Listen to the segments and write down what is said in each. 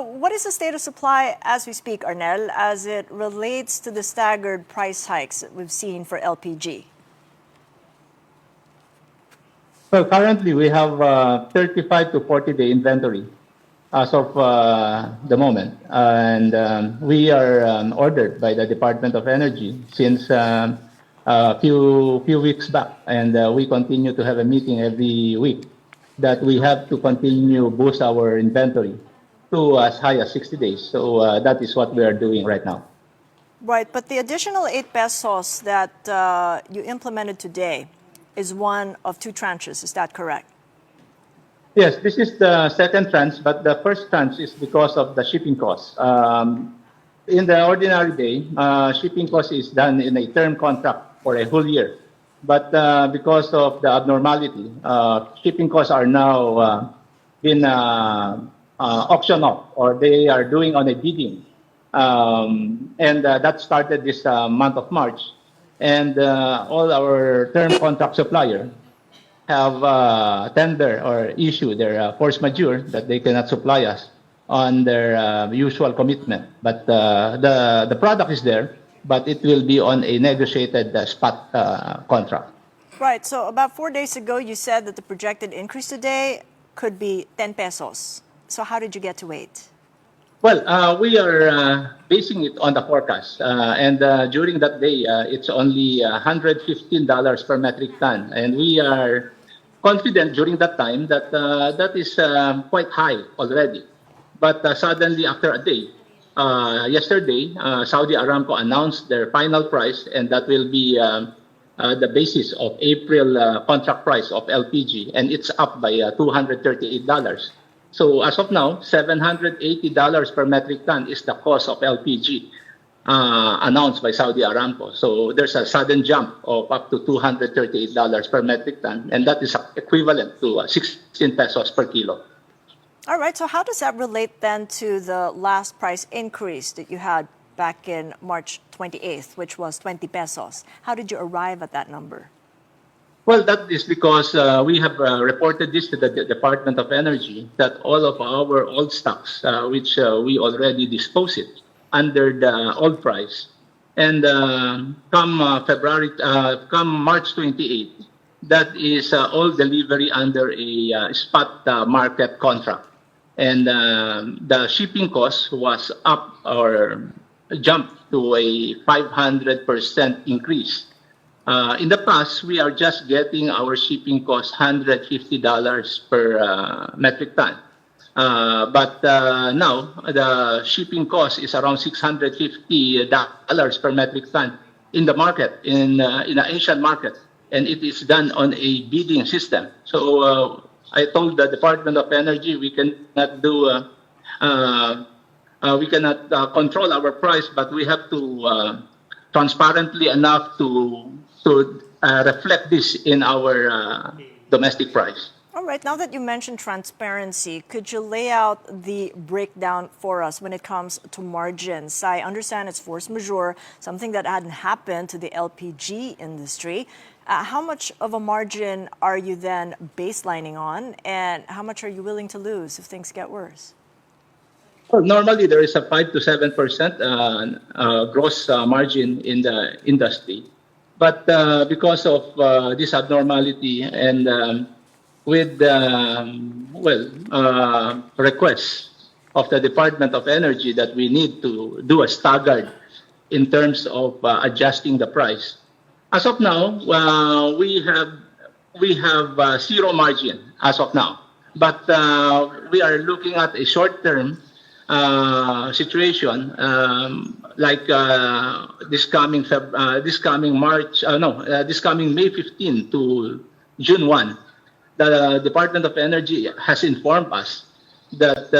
What is the state of supply as we speak, Arnel, as it relates to the staggered price hikes that we've seen for LPG? Well, currently we have 35 to 40-day inventory as of the moment. And we are ordered by the Department of Energy since a few weeks back. And we continue to have a meeting every week that we have to continue boost our inventory to as high as 60 days. So that is what we are doing right now. Right, but the additional 8 pesos that you implemented today is one of 2 tranches. Is that correct? Yes, this is the second tranche, but the first tranche is because of the shipping costs. In the ordinary day, shipping cost is done in a term contract for a whole year. But because of the abnormality, shipping costs are now been auctioned off, or they are doing on a bidding. And that started this month of March. And all our term contract supplier have tender or issue their force majeure that they cannot supply us on their usual commitment. But the product is there, but it will be on a negotiated spot contract. Right, so about 4 days ago, you said that the projected increase today could be 10 pesos. So how did you get to 8? Well, we are basing it on the forecast. And during that day, it's only $115 per metric ton. And we are confident during that time that that is quite high already. But suddenly, after a day, yesterday, Saudi Aramco announced their final price, and that will be the basis of April contract price of LPG, and it's up by $238. So as of now, $780 per metric ton is the cost of LPG announced by Saudi Aramco. So there's a sudden jump of up to $238 per metric ton, and that is equivalent to 16 pesos per kilo. All right, so how does that relate then to the last price increase that you had back in March 28th, which was 20 pesos? How did you arrive at that number? Well, that is because we have reported this to the Department of Energy that all of our old stocks, which we already disposed it under the old price, and come March 28th, that is all delivery under a spot market contract, and the shipping cost was up or jumped to a 500% increase. In the past, we are just getting our shipping cost $150 per metric ton. But now, the shipping cost is around $650 per metric ton in the market, in the Asian market. And it is done on a bidding system. So I told the Department of Energy we cannot do, we cannot control our price, but we have to transparently enough to reflect this in our domestic price. All right, now that you mentioned transparency, could you lay out the breakdown for us when it comes to margins? I understand it's force majeure, something that hadn't happened to the LPG industry. How much of a margin are you then baselining on, and how much are you willing to lose if things get worse? Well, normally there is a 5 to 7% gross margin in the industry. But because of this abnormality and with requests of the Department of Energy that we need to do a staggered in terms of adjusting the price. As of now, we have zero margin as of now. But we are looking at a short-term situation like this coming May 15 to June 1. The Department of Energy has informed us that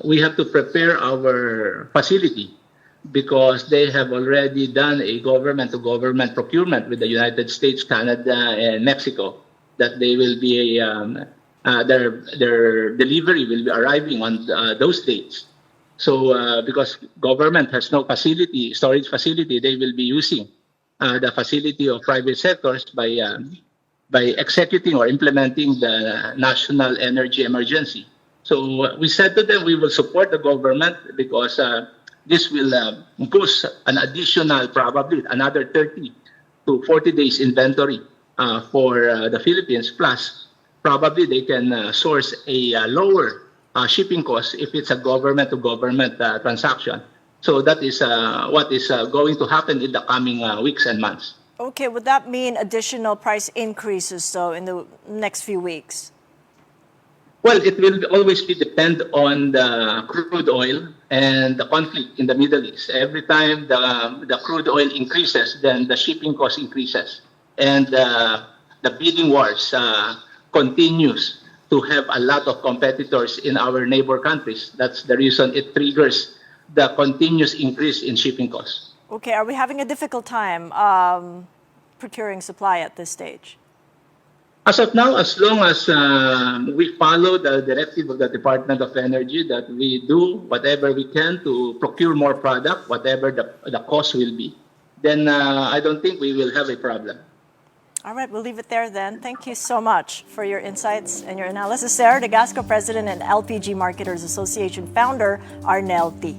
we have to prepare our facility because they have already done a government-to-government procurement with the United States, Canada, and Mexico, that they will be their delivery will be arriving on those dates. So because government has no facility, storage facility, they will be using the facility of private sectors by executing or implementing the national energy emergency. So we said to them we will support the government because this will boost an additional, probably another 30 to 40 days inventory for the Philippines. Plus, probably they can source a lower shipping cost if it's a government-to-government transaction. So that is what is going to happen in the coming weeks and months. Okay, would that mean additional price increases, though, in the next few weeks? Well, it will always be depend on the crude oil and the conflict in the Middle East. Every time the crude oil increases, then the shipping cost increases. And the bidding wars continues to have a lot of competitors in our neighbor countries. That's the reason it triggers the continuous increase in shipping costs. Okay, are we having a difficult time procuring supply at this stage? As of now, as long as we follow the directive of the Department of Energy that we do whatever we can to procure more product, whatever the cost will be, then I don't think we will have a problem. All right, we'll leave it there then. Thank you so much for your insights and your analysis. Sarah De Gasco, President and LPG Marketers Association founder, Arnel T.